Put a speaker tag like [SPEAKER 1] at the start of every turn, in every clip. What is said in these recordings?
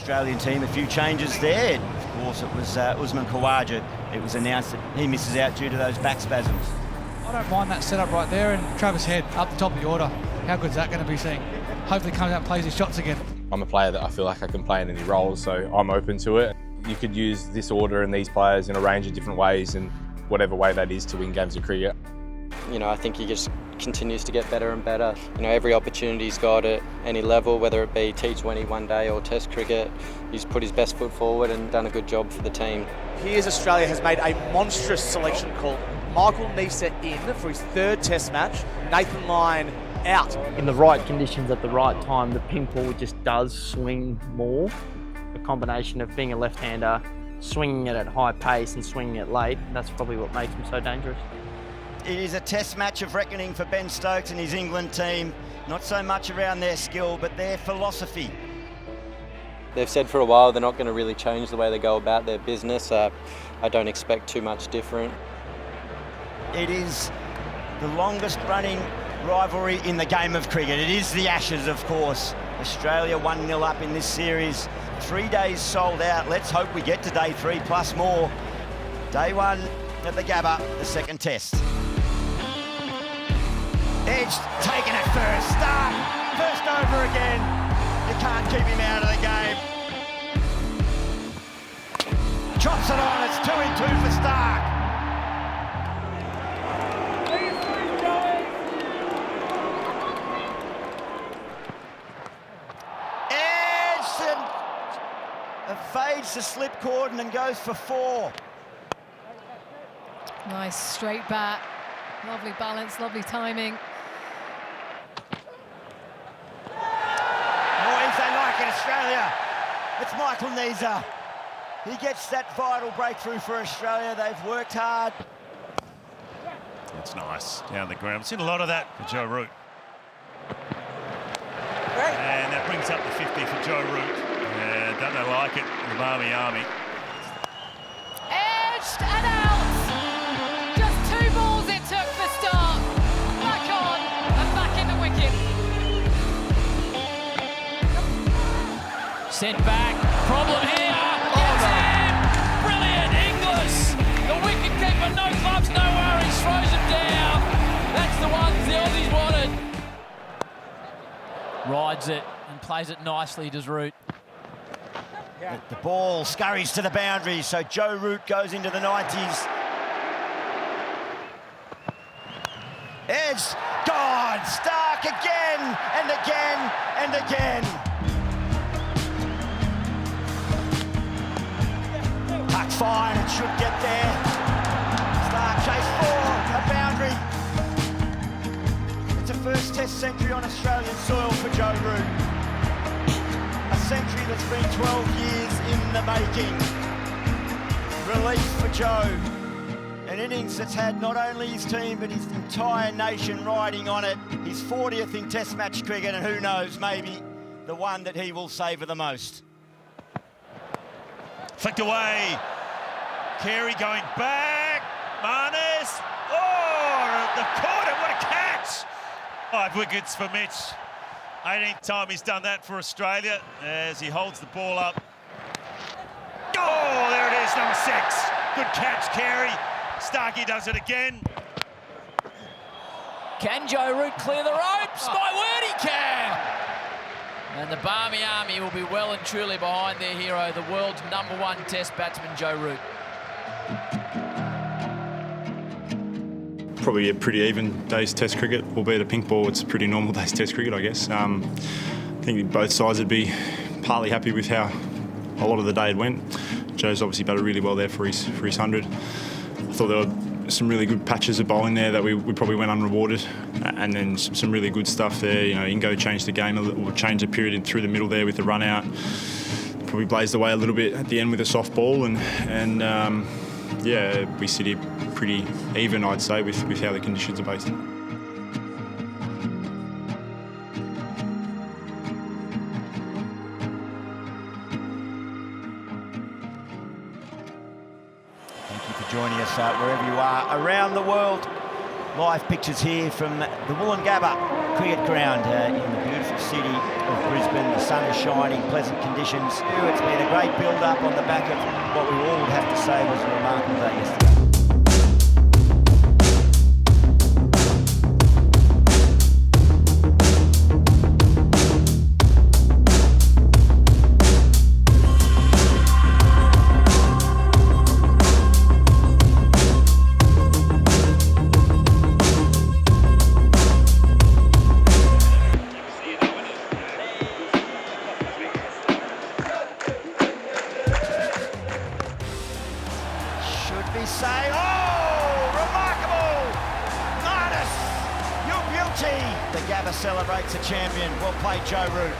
[SPEAKER 1] Australian team, a few changes there. Of course, it was Usman Khawaja. It was announced that he misses out due to those back spasms.
[SPEAKER 2] I don't mind that setup right there, and Travis Head up the top of the order. How good is that going to be seeing? Hopefully comes out and plays his shots again.
[SPEAKER 3] I'm a player that I feel like I can play in any role, so I'm open to it. You could use this order and these players in a range of different ways, and whatever way that is to win games of cricket.
[SPEAKER 4] You know, I think he just continues to get better and better. You know, every opportunity he's got at any level, whether it be T20 one day or Test cricket, he's put his best foot forward and done a good job for the team.
[SPEAKER 5] Here's Australia has made a monstrous selection call. Michael Neser in for his third Test match. Nathan Lyon out.
[SPEAKER 6] In the right conditions at the right time, the pink ball just does swing more. A combination of being a left-hander, swinging it at high pace and swinging it late, that's probably what makes him so dangerous.
[SPEAKER 1] It is a Test match of reckoning for Ben Stokes and his England team. Not so much around their skill, but their philosophy.
[SPEAKER 4] They've said for a while they're not going to really change the way they go about their business. I don't expect too much different.
[SPEAKER 1] It is the longest running rivalry in the game of cricket. It is the Ashes, of course. Australia 1-0 up in this series. 3 days sold out. Let's hope we get to day 3 plus more. Day 1 at the Gabba, the second Test. Edge taking it first. Start. First over again. You can't keep him out of the game. Chops it on. It's 2 in 2 for Stark. Fades the slip cordon and goes for 4.
[SPEAKER 7] Nice straight bat, lovely balance, lovely timing.
[SPEAKER 1] Boys, they like it, Australia. It's Michael Neser. He gets that vital breakthrough for Australia. They've worked hard.
[SPEAKER 8] That's nice, down the ground. We've seen a lot of that for Joe Root. And that brings up the 50 for Joe Root. Don't they like it, the Barmy Army.
[SPEAKER 7] Edged and out! Just 2 balls it took for Stark. Back on and back in the wicket.
[SPEAKER 9] Sent back, problem here. Gets in! Brilliant, Inglis! The wicket keeper, no gloves, no worries, throws him down. That's the ones the Aussies wanted. Rides it and plays it nicely, does Root.
[SPEAKER 1] The ball scurries to the boundary, so Joe Root goes into the 90s. Edge, gone, Stark again and again and again. Puck fine, it should get there. Stark chase 4, a boundary. It's a first Test century on Australian soil for Joe Root. A century that's been 12 years in the making. Relief for Joe. An innings that's had not only his team but his entire nation riding on it. His 40th in Test match cricket, and who knows, maybe the one that he will savour the most.
[SPEAKER 8] Flicked away. Carey going back. Marnus. Oh, they've caught it. What a catch. 5 wickets for Mitch. 18th time he's done that for Australia as he holds the ball up. Oh, there it is, number 6. Good catch, Carey. Starkey does it again.
[SPEAKER 9] Can Joe Root clear the ropes? My word, he can! And the Barmy Army will be well and truly behind their hero, the world's #1 Test batsman, Joe Root.
[SPEAKER 10] Probably a pretty even day's Test cricket, albeit a pink ball. It's a pretty normal day's Test cricket, I guess. I think both sides would be partly happy with how a lot of the day had went. Joe's obviously batted really well there for his 100. I thought there were some really good patches of bowling there that we probably went unrewarded, and then some really good stuff there. You know, Ingo changed the game a little, changed the period through the middle there with the run out. Probably blazed away a little bit at the end with a soft ball, and yeah, we sit here pretty even, I'd say, with how the conditions are based.
[SPEAKER 1] Thank you for joining us wherever you are around the world. Live pictures here from the Wollongabba Cricket Ground in the beautiful city of Brisbane. The sun is shining, pleasant conditions. It's been a great build-up on the back of what we all would have to say was a remarkable day yesterday. Say, oh, remarkable! Marnus, you beauty! The Gabba celebrates a champion. Well played, Joe Root.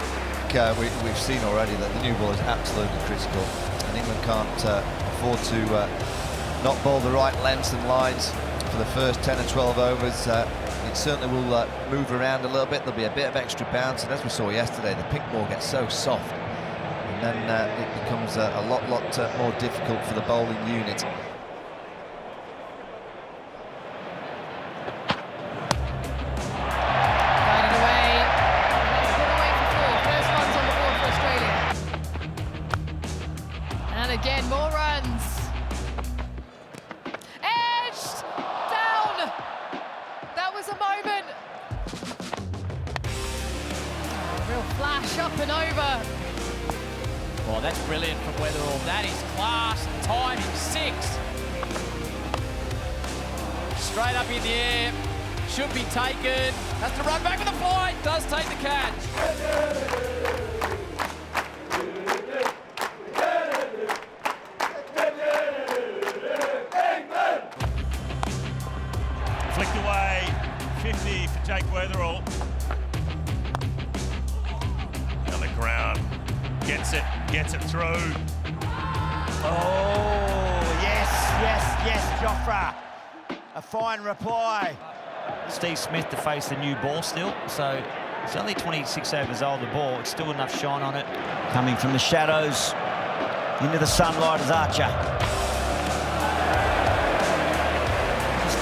[SPEAKER 11] We've seen already that the new ball is absolutely critical, and England can't afford to not bowl the right lengths and lines for the first 10 or 12 overs. It certainly will move around a little bit. There'll be a bit of extra bounce, and as we saw yesterday, the pink ball gets so soft, and then it becomes a lot more difficult for the bowling unit.
[SPEAKER 7] Again, more runs. Edged down. That was a moment. Oh, real flash up and over.
[SPEAKER 9] Oh, that's brilliant from Weatherall. That is class. Timing 6. Straight up in the air. Should be taken. Has to run back with the fly. Does take the catch.
[SPEAKER 8] Flicked away, 50 for Jake Weatherall. On the ground, gets it through.
[SPEAKER 1] Oh, yes, Joffre. A fine reply.
[SPEAKER 12] Steve Smith to face the new ball still, so it's only 26 overs old, the ball. It's still enough shine on it.
[SPEAKER 1] Coming from the shadows into the sunlight is Archer.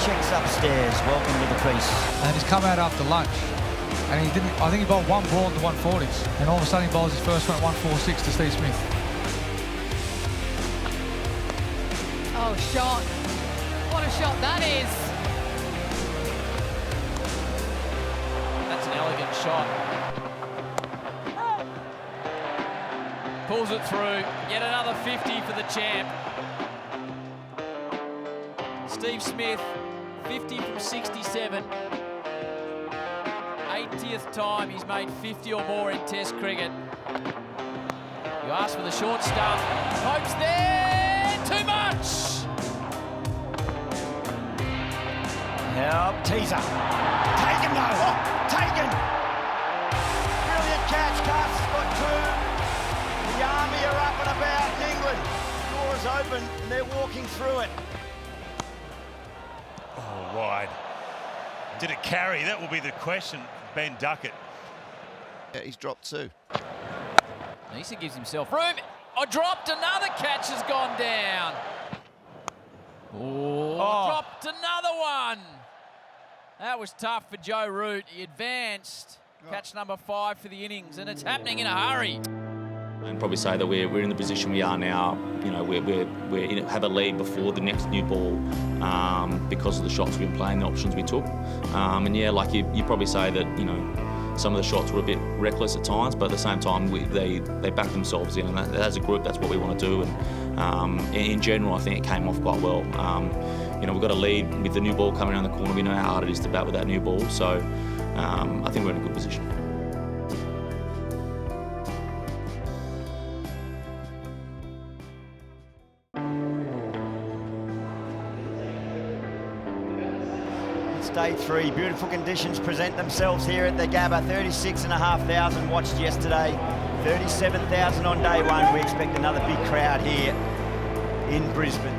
[SPEAKER 1] Checks upstairs, welcome to the crease.
[SPEAKER 2] And he's come out after lunch, and I think he bowled one ball in the 140s, and all of a sudden he bowls his first one at 146 to Steve Smith.
[SPEAKER 7] Oh, shot. What a shot that is.
[SPEAKER 9] That's an elegant shot. Pulls it through. Yet another 50 for the champ. Steve Smith, 50 from 67. 80th time he's made 50 or more in Test cricket. You ask for the short stuff. Hope's there. Too much.
[SPEAKER 1] Help, teaser. Taken though. Oh, taken. Brilliant catch. Carter's got 2. The Army are up and about in England. The door is open and they're walking through it.
[SPEAKER 8] Oh, wide. Did it carry? That will be the question. Ben Duckett.
[SPEAKER 11] Yeah, he's dropped 2.
[SPEAKER 9] Nisa gives himself room. Oh, dropped. Another catch has gone down. Oh, dropped another one. That was tough for Joe Root. He advanced. Catch number 5 for the innings, and it's happening in a hurry.
[SPEAKER 13] And probably say that we're in the position we are now. You know, have a lead before the next new ball because of the shots we've been playing, the options we took. And yeah, like you probably say that, you know, some of the shots were a bit reckless at times, but at the same time they backed themselves in, and as a group that's what we want to do. And in general, I think it came off quite well. You know, we've got a lead with the new ball coming around the corner. We know how hard it is to bat with that new ball, so I think we're in a good position.
[SPEAKER 1] Day 3, beautiful conditions present themselves here at the Gabba. 36,500 watched yesterday, 37,000 on day 1. We expect another big crowd here in Brisbane.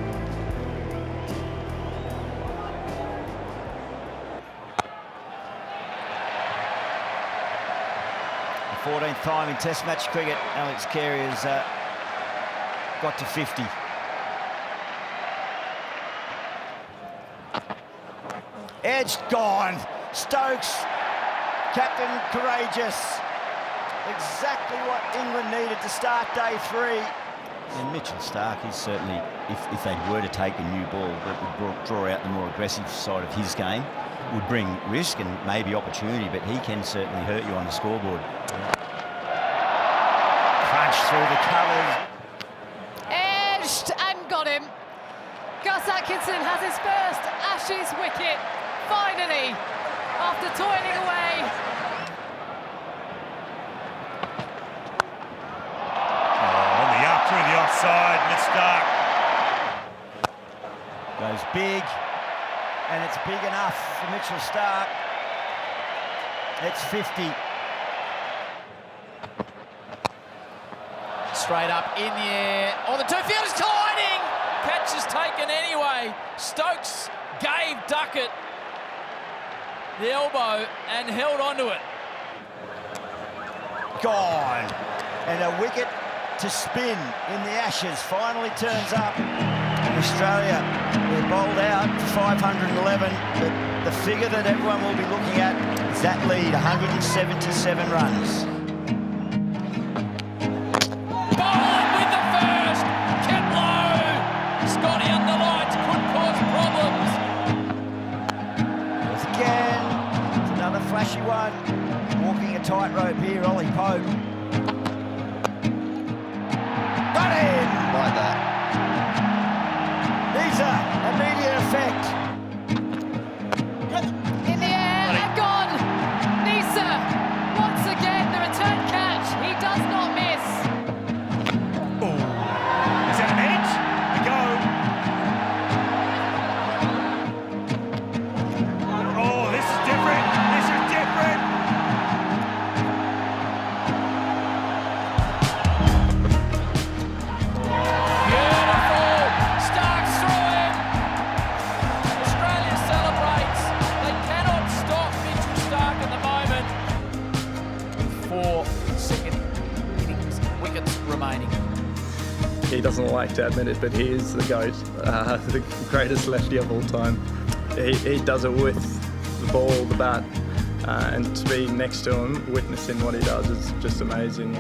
[SPEAKER 1] The 14th time in Test match cricket, Alex Carey has got to 50. Edge gone. Stokes, captain courageous. Exactly what England needed to start day 3.
[SPEAKER 14] And Mitchell Starc is certainly, if they were to take a new ball that would draw out the more aggressive side of his game, would bring risk and maybe opportunity, but he can certainly hurt you on the scoreboard. Crunch through the covers.
[SPEAKER 7] Edged and got him. Gus Atkinson has his first Ashes wicket, finally, after toiling away.
[SPEAKER 8] On the up through the offside, Mitch Starc.
[SPEAKER 1] Goes big, and it's big enough for Mitchell Starc. It's 50.
[SPEAKER 9] Straight up in the air. Oh, the two-fielders colliding! Catch is taken anyway. Stokes gave Duckett the elbow and held onto it.
[SPEAKER 1] Gone. And a wicket to spin in the Ashes finally turns up. And Australia, they're bowled out for 511, but the figure that everyone will be looking at is that lead, 177 runs.
[SPEAKER 9] Bowling with the first, kept low. Scotty under lights could cause problems.
[SPEAKER 1] Once again, it's another flashy one. Walking a tightrope here, Ollie Pope. Got him!
[SPEAKER 11] Like that.
[SPEAKER 1] Immediate effect.
[SPEAKER 7] In the air and gone. Nisa, once again, the return catch. He does not miss.
[SPEAKER 8] Oh, is that an edge? A go. Oh, this is different. This is different.
[SPEAKER 15] He doesn't like to admit it, but he is the GOAT, the greatest lefty of all time. He does it with the ball, the bat, and to be next to him, witnessing what he does is just amazing.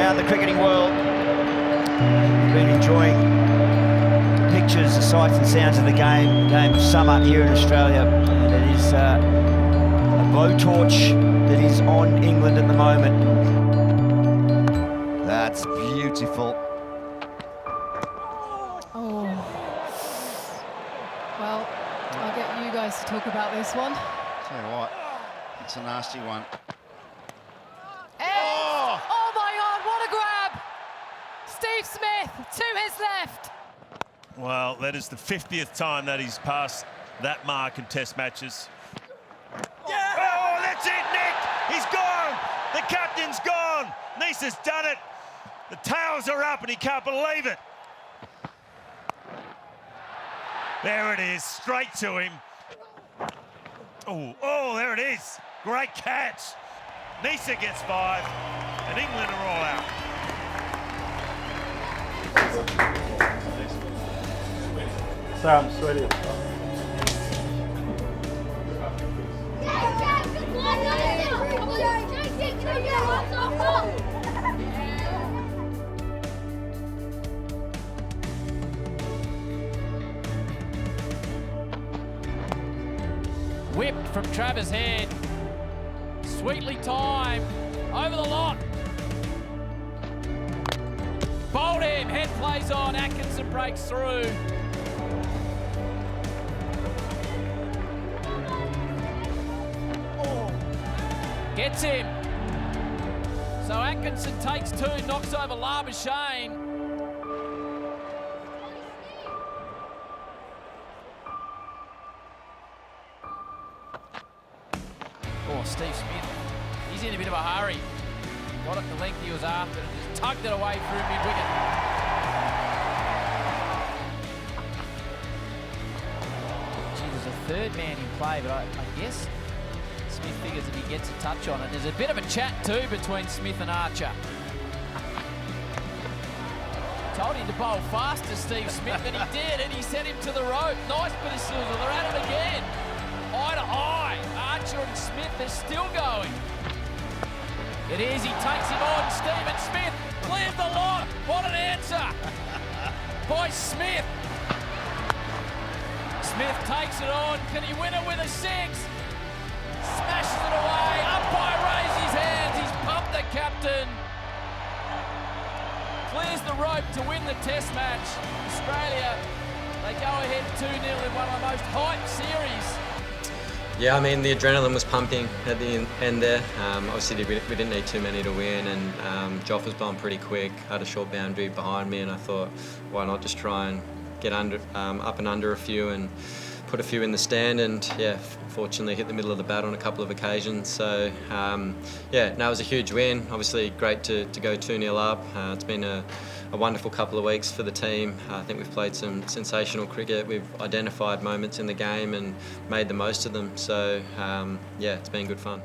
[SPEAKER 1] The cricketing world, we've been enjoying the pictures, the sights and sounds of the game of summer here in Australia, and it is a blowtorch that is on England at the moment.
[SPEAKER 11] That's beautiful.
[SPEAKER 7] Oh. Well, I'll get you guys to talk about this one.
[SPEAKER 16] Tell you what, it's a nasty one.
[SPEAKER 7] Oh my God, what a grab! Steve Smith to his left.
[SPEAKER 8] Well, that is the 50th time that he's passed that mark in Test matches. Yeah! Oh, that's it, Nick! He's gone! The captain's gone! Nisa's done it! The tails are up and he can't believe it. There it is, straight to him. Oh, there it is. Great catch. Nisa gets 5, and England are all out.
[SPEAKER 15] So I'm sweaty.
[SPEAKER 9] Whipped from Travis Head. Sweetly timed. Over the lot. Bowled him. Head plays on. Atkinson breaks through. Gets him. So Atkinson takes 2, knocks over Labuschagne. Oh, Steve Smith, he's in a bit of a hurry. Got it the length he was after and just tugged it away through mid-wicket. third man in play, but I guess Smith figures if he gets a touch on it. There's a bit of a chat too between Smith and Archer. Told him to bowl faster, Steve Smith, and he did, and he sent him to the rope. Nice bit of silver. They're at it again. Eye to eye. Archer and Smith, they're still going. It is, he takes him on. Stephen Smith clears the lot. What an answer by Smith. Smith takes it on. Can he win it with a six? Smashes it away. Umpire raises his hands. He's pumped the captain. Clears the rope to win the test match. Australia, they go ahead 2-0 in one of the most hyped series.
[SPEAKER 4] Yeah, I mean, the adrenaline was pumping at the end there. Obviously, we didn't need too many to win, and Joff was blown pretty quick. I had a short boundary behind me, and I thought, why not just try and get under, up and under a few and put a few in the stand, and yeah, fortunately hit the middle of the bat on a couple of occasions. So yeah, no, it was a huge win. Obviously great to go 2-0 up. It's been a wonderful couple of weeks for the team. I think we've played some sensational cricket. We've identified moments in the game and made the most of them. So yeah, it's been good fun.